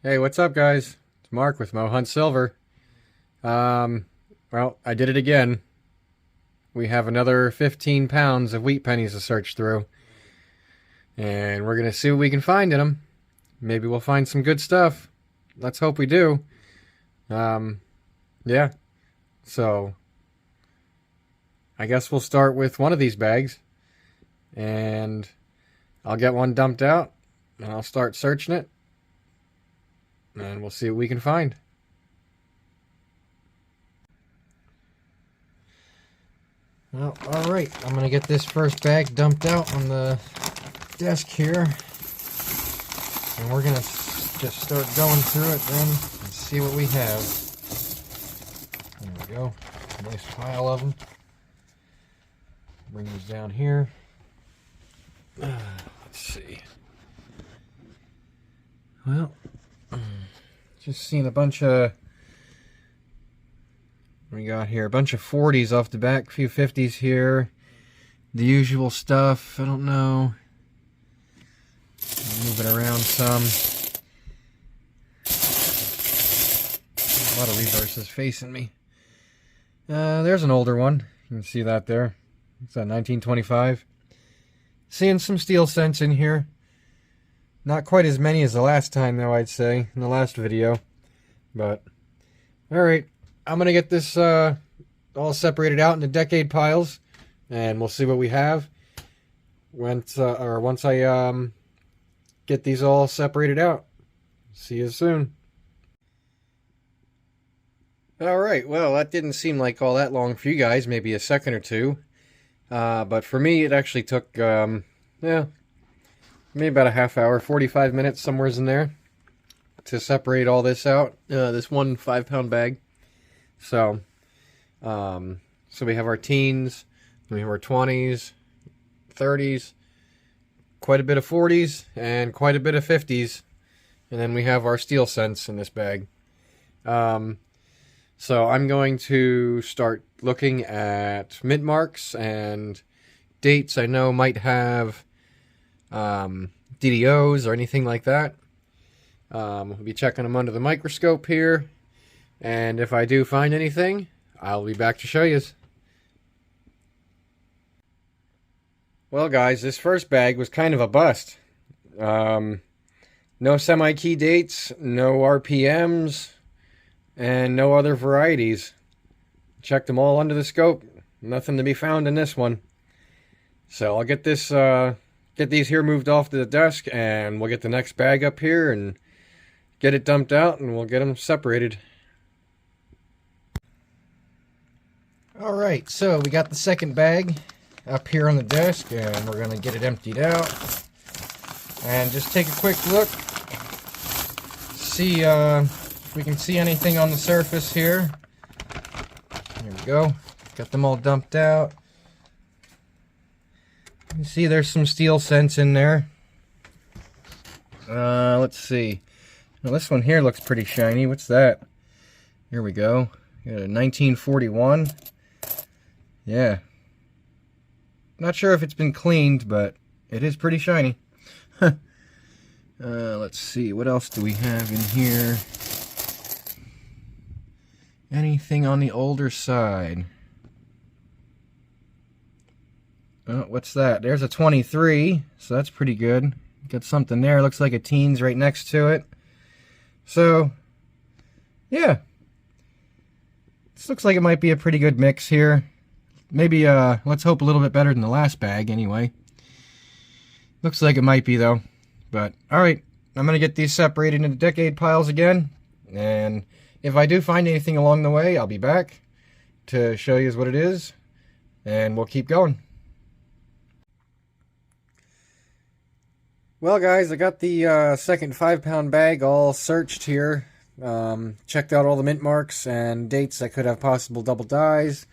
Hey, what's up, guys? It's Mark with Mo Hunt Silver. Well, I did it again. We have another 15 pounds of wheat pennies to search through, and we're gonna see what we can find in them. Maybe we'll find some good stuff. Let's hope we do. Yeah. So, I guess we'll start with one of these bags, and I'll get one dumped out, and I'll start searching it, and we'll see what we can find. Well, alright, I'm going to get this first bag dumped out on the desk here. And we're going to just start going through it then and see what we have. There we go. Nice pile of them. Bring these down here. Let's see. Well, just seeing a bunch of... We got here a bunch of 40s off the back, a few 50s here. The usual stuff, I don't know. Move it around some. A lot of reverses facing me. There's an older one. You can see that there. It's a 1925. Seeing some steel cents in here. Not quite as many as the last time, though, I'd say, in the last video. But, alright. I'm going to get this all separated out into decade piles, and we'll see what we have once I get these all separated out. See you soon. Alright, well, that didn't seem like all that long for you guys, maybe a second or two. But for me, it actually took, maybe about a half hour, 45 minutes, somewhere's in there, to separate all this out, this one 5-pound bag. So we have our teens, we have our 20s, 30s, quite a bit of 40s, and quite a bit of 50s, and then we have our steel cents in this bag. So I'm going to start looking at mint marks and dates I know might have DDOs or anything like that. We'll be checking them under the microscope here. And if I do find anything, I'll be back to show you. Well, guys, this first bag was kind of a bust. No semi-key dates, no RPMs, and no other varieties. Checked them all under the scope. Nothing to be found in this one. So I'll get this, get these here moved off to the desk, and we'll get the next bag up here and get it dumped out, and we'll get them separated. Alright, so we got the second bag up here on the desk, and we're going to get it emptied out. And just take a quick look. See if we can see anything on the surface here. There we go. Got them all dumped out. You see there's some steel cents in there. Let's see. Now this one here looks pretty shiny. What's that? Here we go. Got a 1941. Yeah. Not sure if it's been cleaned, but it is pretty shiny. Let's see. What else do we have in here? Anything on the older side? Oh, what's that? There's a 23, so that's pretty good. Got something there. Looks like a teens right next to it. So, yeah. This looks like it might be a pretty good mix here. Maybe, let's hope a little bit better than the last bag, anyway. Looks like it might be, though. But, alright. I'm going to get these separated into decade piles again. And if I do find anything along the way, I'll be back to show you what it is. And we'll keep going. Well, guys, I got the second 5-pound bag all searched here. Checked out all the mint marks and dates that could have possible double dyes.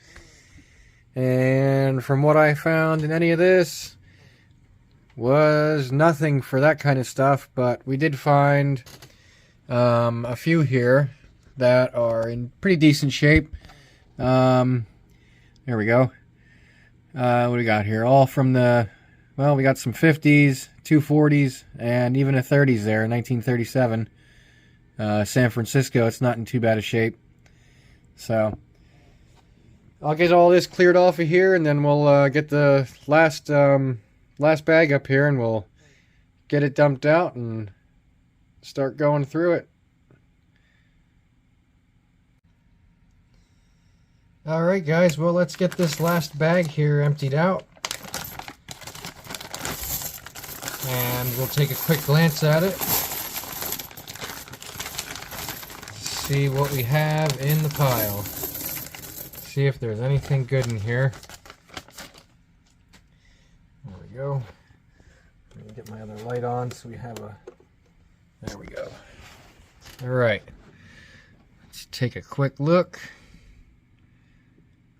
And from what I found in any of this was nothing for that kind of stuff, but we did find a few here that are in pretty decent shape. There we go. What do we got here? All from the, well, we got some 50s, 240s, and even a 30s there, 1937. San Francisco, it's not in too bad a shape. So I'll get all this cleared off of here, and then we'll get the last bag up here, and we'll get it dumped out and start going through it. Alright guys, well, let's get this last bag here emptied out. And we'll take a quick glance at it. See what we have in the pile. See if there's anything good in here. There we go. Let me get my other light on so we have a... There we go. Alright. Let's take a quick look.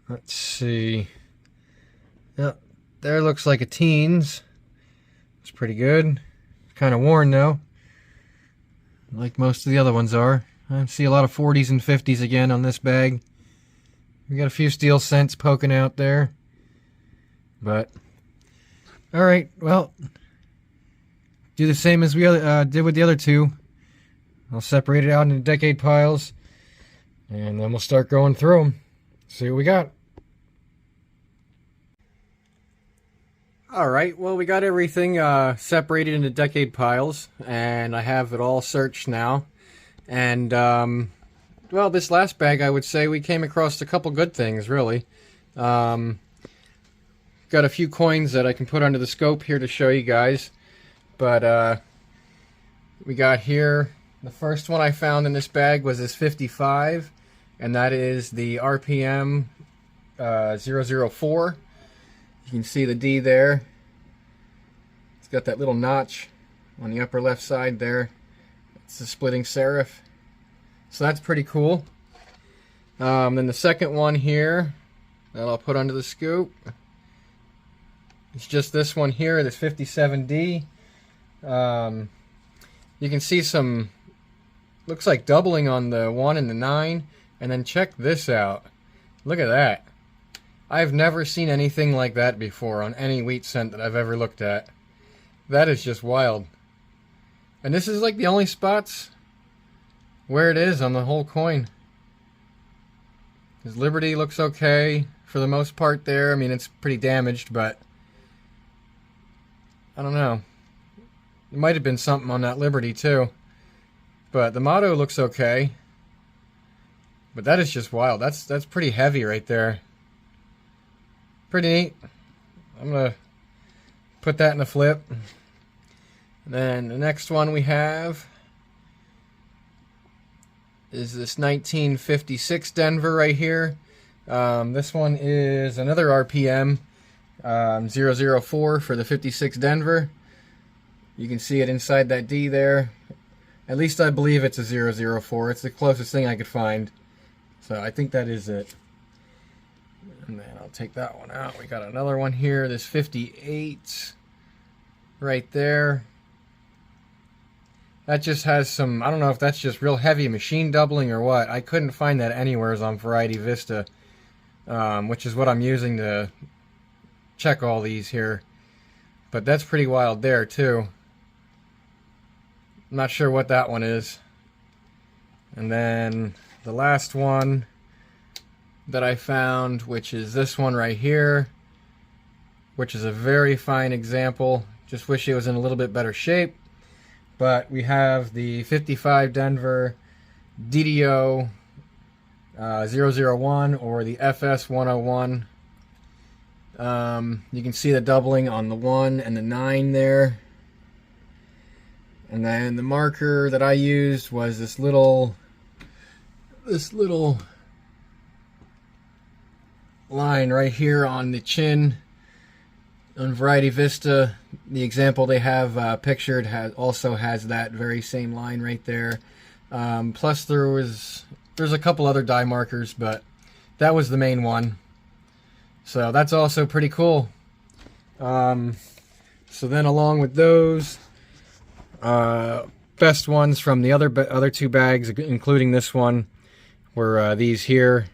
Let's see. Yep, there looks like a teens. It's pretty good. Kind of worn though, like most of the other ones are. I see a lot of 40s and 50s again on this bag. We got a few steel cents poking out there. But, alright, well, do the same as we did with the other two. I'll separate it out into decade piles, and then we'll start going through them. See what we got. Alright, well, we got everything separated into decade piles, and I have it all searched now. And, well, this last bag, I would say we came across a couple good things, really. Got a few coins that I can put under the scope here to show you guys. But, we got here, the first one I found in this bag was this 55, and that is the RPM 004. You can see the D there. It's got that little notch on the upper left side there. It's a splitting serif. So that's pretty cool. Then the second one here that I'll put under the scoop. It's just this one here, this 57D. You can see some, looks like doubling on the 1 and the 9. And then check this out. Look at that. I've never seen anything like that before on any wheat cent that I've ever looked at. That is just wild. And this is like the only spots where it is on the whole coin. His Liberty looks okay for the most part there. I mean, it's pretty damaged, but I don't know. There might have been something on that Liberty too. But the motto looks okay. But that is just wild. That's pretty heavy right there. Pretty neat. I'm going to put that in a flip. And then the next one we have is this 1956 Denver right here. This one is another RPM 004 for the 56 Denver. You can see it inside that D there. At least I believe it's a 004. It's the closest thing I could find. So I think that is it. And then I'll take that one out. We got another one here, this 58 right there. That just has some, I don't know if that's just real heavy machine doubling or what. I couldn't find that anywhere on Variety Vista, which is what I'm using to check all these here. But that's pretty wild there too. I'm not sure what that one is. And then the last one that I found, which is this one right here, which is a very fine example. Just wish it was in a little bit better shape. But we have the 55 Denver DDO 001 or the FS 101. You can see the doubling on the 1 and the 9 there. And then the marker that I used was this little line right here on the chin. On Variety Vista, the example they have pictured also has that very same line right there. Plus there's a couple other die markers, but that was the main one. So that's also pretty cool. So then along with those, best ones from the other two bags, including this one, were these here.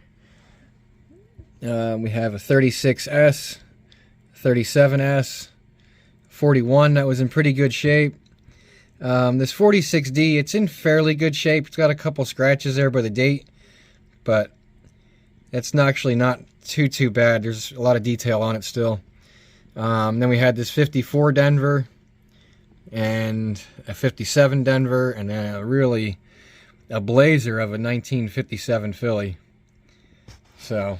We have a 36S, 37S, 41 that was in pretty good shape. This 46D, it's in fairly good shape. It's got a couple scratches there by the date, but it's actually not too bad. There's a lot of detail on it still. Then we had this 54 Denver and a 57 Denver, and then a blazer of a 1957 Philly. So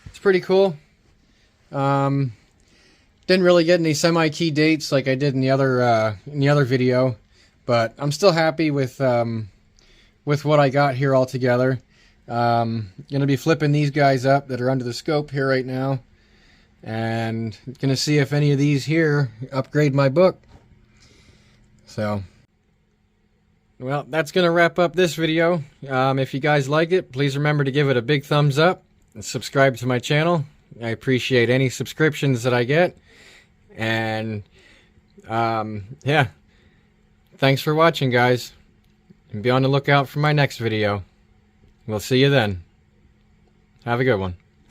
it's pretty cool. Didn't really get any semi-key dates like I did in the other video, but I'm still happy with what I got here all together. Gonna be flipping these guys up that are under the scope here right now, and gonna see if any of these here upgrade my book. So, well, that's gonna wrap up this video. If you guys like it, please remember to give it a big thumbs up and subscribe to my channel. I appreciate any subscriptions that I get. And yeah, thanks for watching, guys, and be on the lookout for my next video. We'll see you then. Have a good one.